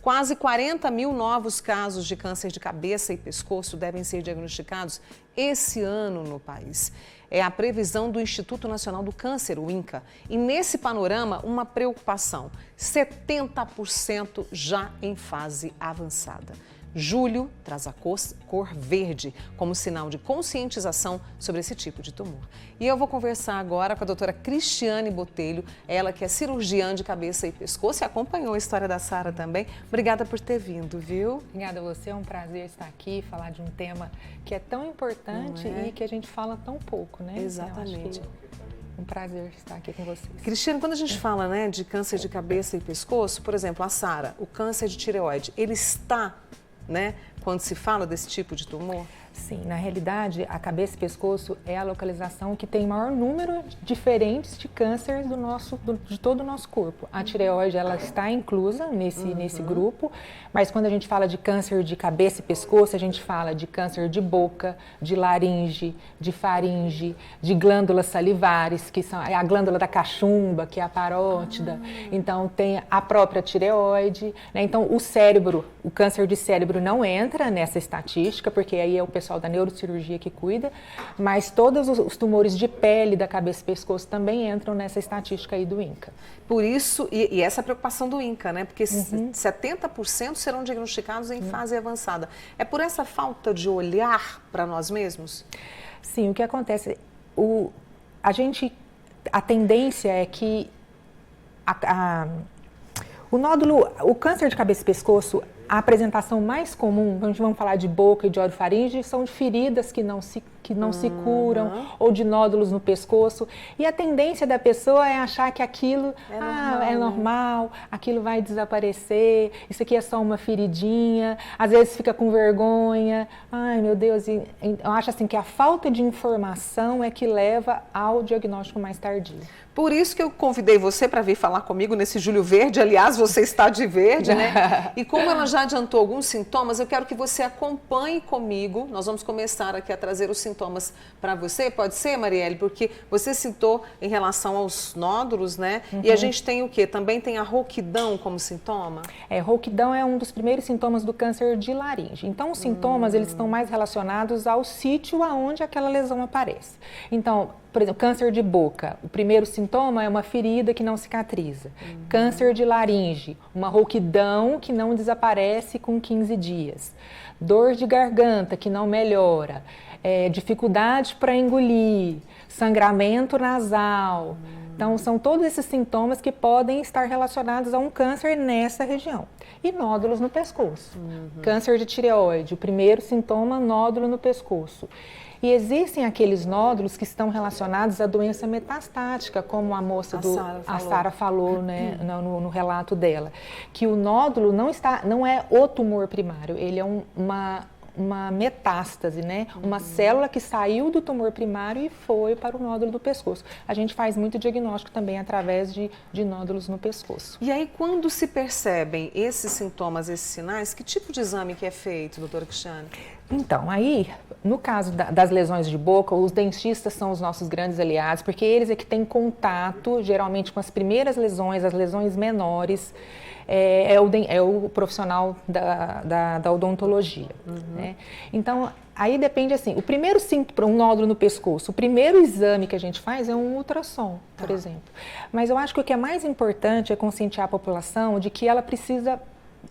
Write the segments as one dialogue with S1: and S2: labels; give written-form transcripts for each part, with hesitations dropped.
S1: Quase 40 mil novos casos de câncer de cabeça e pescoço devem ser diagnosticados esse ano no país. É a previsão do Instituto Nacional do Câncer, o INCA. E nesse panorama, uma preocupação: 70% já em fase avançada. Julho traz a cor verde como sinal de conscientização sobre esse tipo de tumor. E eu vou conversar agora com a doutora Cristiane Botelho, ela que é cirurgiã de cabeça e pescoço e acompanhou a história da Sara também. Obrigada por ter vindo, viu?
S2: Obrigada a você, é um prazer estar aqui, falar de um tema que é tão importante e que a gente fala tão pouco, né?
S1: Exatamente.
S2: Um prazer estar aqui com vocês.
S1: Cristiane, quando a gente fala, né, de câncer de cabeça e pescoço, por exemplo, a Sara, o câncer de tireoide, ele está, né, quando se fala desse tipo de tumor?
S2: Sim, na realidade, a cabeça e pescoço é a localização que tem maior número diferentes de câncer de todo o nosso corpo. A tireoide, ela está inclusa nesse grupo, mas quando a gente fala de câncer de cabeça e pescoço, a gente fala de câncer de boca, de laringe, de faringe, de glândulas salivares, que são a glândula da cachumba, que é a parótida. Então, tem a própria tireoide, né? Então, o cérebro, o câncer de cérebro não entra nessa estatística, porque aí é o pessoal da neurocirurgia que cuida, mas todos os tumores de pele da cabeça e pescoço também entram nessa estatística aí do INCA.
S1: Por isso, e essa preocupação do INCA, né? Porque 70% serão diagnosticados em fase avançada. É por essa falta de olhar para nós mesmos?
S2: Sim, o que acontece, a tendência é que o nódulo, o câncer de cabeça e pescoço, a apresentação mais comum, vamos falar de boca e de orofaringe, são de feridas que não se curam ou de nódulos no pescoço. E a tendência da pessoa é achar que aquilo é normal, aquilo vai desaparecer, isso aqui é só uma feridinha, às vezes fica com vergonha. Ai, meu Deus, eu acho assim que a falta de informação é que leva ao diagnóstico mais tardio.
S1: Por isso que eu convidei você para vir falar comigo nesse Julho Verde. Aliás, você está de verde, né? E como ela já adiantou alguns sintomas, eu quero que você acompanhe comigo. Nós vamos começar aqui a trazer os sintomas para você. Pode ser, Marielle? Porque você citou em relação aos nódulos, né? E a gente tem o quê? Também tem a rouquidão como sintoma?
S2: Rouquidão é um dos primeiros sintomas do câncer de laringe. Então, os sintomas, eles estão mais relacionados ao sítio aonde aquela lesão aparece. Então, por exemplo, câncer de boca, o primeiro sintoma é uma ferida que não cicatriza. Câncer de laringe, uma rouquidão que não desaparece com 15 dias. Dor de garganta que não melhora. Dificuldade para engolir, sangramento nasal. Então, são todos esses sintomas que podem estar relacionados a um câncer nessa região. E nódulos no pescoço. Câncer de tireoide, o primeiro sintoma, nódulo no pescoço. E existem aqueles nódulos que estão relacionados à doença metastática, como a moça a Sara falou, né, no relato dela, que o nódulo não é o tumor primário, ele é uma metástase, né? Uma célula que saiu do tumor primário e foi para o nódulo do pescoço. A gente faz muito diagnóstico também através de nódulos no pescoço.
S1: E aí, quando se percebem esses sintomas, esses sinais, que tipo de exame que é feito, doutora Cristiane?
S2: Então, aí, no caso das lesões de boca, os dentistas são os nossos grandes aliados, porque eles é que têm contato, geralmente, com as primeiras lesões, as lesões menores, é o profissional da odontologia. Né? Então, aí depende assim, um nódulo no pescoço, o primeiro exame que a gente faz é um ultrassom, por exemplo. Mas eu acho que o que é mais importante é conscientizar a população de que ela precisa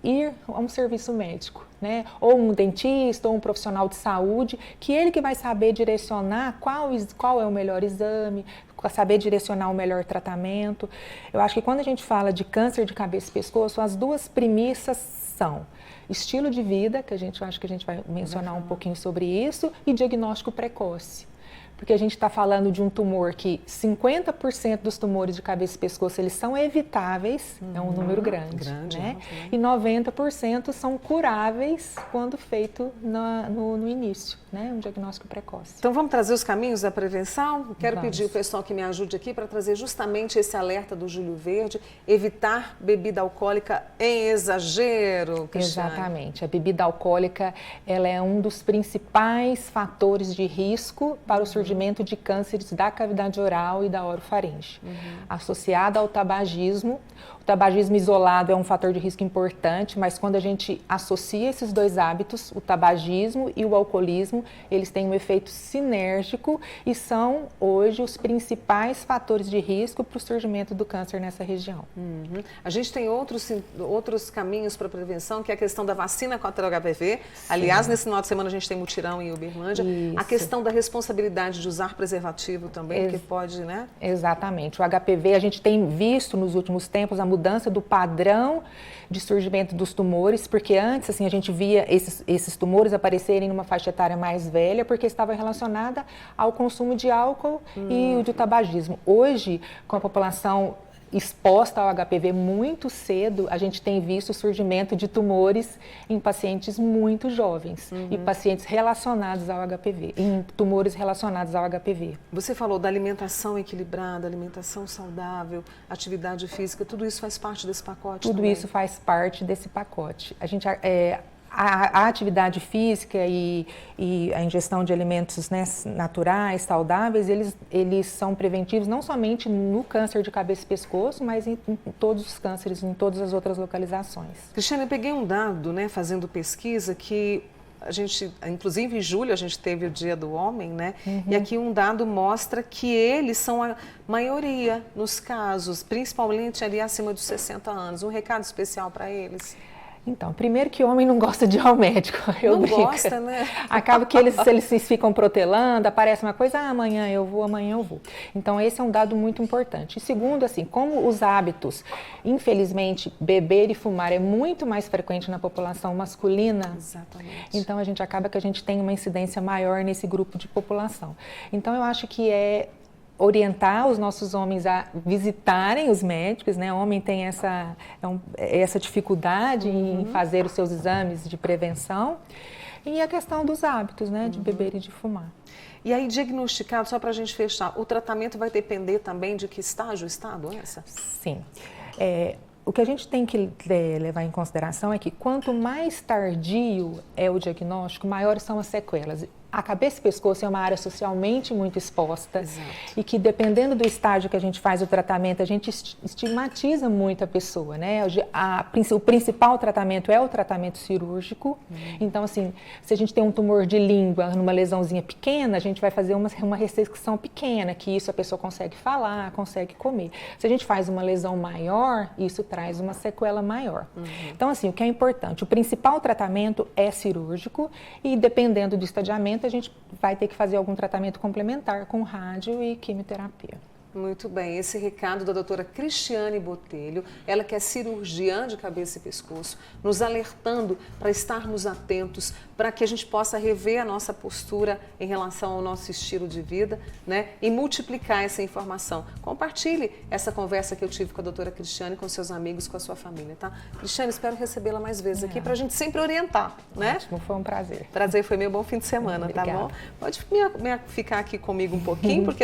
S2: ir a um serviço médico, né? Ou um dentista, ou um profissional de saúde, que ele que vai saber direcionar qual é o melhor exame, saber direcionar o melhor tratamento. Eu acho que quando a gente fala de câncer de cabeça e pescoço, as duas premissas são estilo de vida, que acho que a gente vai mencionar um pouquinho sobre isso, e diagnóstico precoce. Porque a gente está falando de um tumor que 50% dos tumores de cabeça e pescoço eles são evitáveis, é um número grande, né? E 90% são curáveis quando feito no início, né? Um diagnóstico precoce.
S1: Então vamos trazer os caminhos da prevenção? Quero pedir o pessoal que me ajude aqui para trazer justamente esse alerta do Julho Verde, evitar bebida alcoólica em exagero, Cristiane.
S2: Exatamente, a bebida alcoólica ela é um dos principais fatores de risco para o surgimento de cânceres da cavidade oral e da orofaringe. Associada ao tabagismo, O tabagismo isolado é um fator de risco importante, mas quando a gente associa esses dois hábitos, o tabagismo e o alcoolismo, eles têm um efeito sinérgico e são hoje os principais fatores de risco para o surgimento do câncer nessa região.
S1: A gente tem outros caminhos para prevenção, que é a questão da vacina contra o HPV. Sim. Aliás, nesse final de semana a gente tem mutirão em Uberlândia. Isso. A questão da responsabilidade de usar preservativo também, porque pode, né?
S2: Exatamente. O HPV, a gente tem visto nos últimos tempos a mudança do padrão de surgimento dos tumores, porque antes assim, a gente via esses tumores aparecerem numa faixa etária mais velha, porque estava relacionada ao consumo de álcool e o de tabagismo. Hoje, com a população exposta ao HPV muito cedo, a gente tem visto o surgimento de tumores em pacientes muito jovens e pacientes relacionados ao HPV, em tumores relacionados ao HPV.
S1: Você falou da alimentação equilibrada, alimentação saudável, atividade física, tudo isso faz parte desse pacote?
S2: Tudo
S1: também?
S2: Isso faz parte desse pacote. A atividade física e a ingestão de alimentos, né, naturais, saudáveis, eles são preventivos não somente no câncer de cabeça e pescoço, mas em todos os cânceres, em todas as outras localizações.
S1: Cristiane, eu peguei um dado, né, fazendo pesquisa, que a gente, inclusive em julho, a gente teve o Dia do Homem, né? E aqui um dado mostra que eles são a maioria nos casos, principalmente ali acima dos 60 anos. Um recado especial para eles?
S2: Então, primeiro que homem não gosta de ir ao médico, eu
S1: não
S2: brinco.
S1: Gosta, né?
S2: Acaba que eles ficam protelando, aparece uma coisa, amanhã eu vou. Então, esse é um dado muito importante. E segundo, assim, como os hábitos, infelizmente, beber e fumar é muito mais frequente na população masculina.
S1: Exatamente.
S2: Então, a gente acaba que a gente tem uma incidência maior nesse grupo de população. Então, eu acho que é orientar os nossos homens a visitarem os médicos, né? O homem tem essa dificuldade em fazer os seus exames de prevenção. E a questão dos hábitos, né? De beber e de fumar.
S1: E aí, diagnosticado, só para a gente fechar, o tratamento vai depender também de que estágio está a doença?
S2: Sim. O que a gente tem que levar em consideração é que quanto mais tardio é o diagnóstico, maiores são as sequelas. A cabeça e pescoço é uma área socialmente muito exposta. Exato. E que dependendo do estágio que a gente faz o tratamento, a gente estigmatiza muito a pessoa, né? O principal tratamento é o tratamento cirúrgico. Então, assim, se a gente tem um tumor de língua, numa lesãozinha pequena, a gente vai fazer uma ressecção pequena, que isso a pessoa consegue falar, consegue comer. Se a gente faz uma lesão maior, isso traz uma sequela maior. Então, assim, o que é importante, o principal tratamento é cirúrgico e dependendo do estadiamento, a gente vai ter que fazer algum tratamento complementar com rádio e quimioterapia.
S1: Muito bem, esse recado da doutora Cristiane Botelho, ela que é cirurgiã de cabeça e pescoço, nos alertando para estarmos atentos, para que a gente possa rever a nossa postura em relação ao nosso estilo de vida, né? E multiplicar essa informação. Compartilhe essa conversa que eu tive com a doutora Cristiane, com seus amigos, com a sua família, tá? Cristiane, espero recebê-la mais vezes aqui para a gente sempre orientar, né?
S2: Ótimo, foi um prazer.
S1: Prazer, foi meu bom fim de semana, tá bom? Pode ficar aqui comigo um pouquinho, porque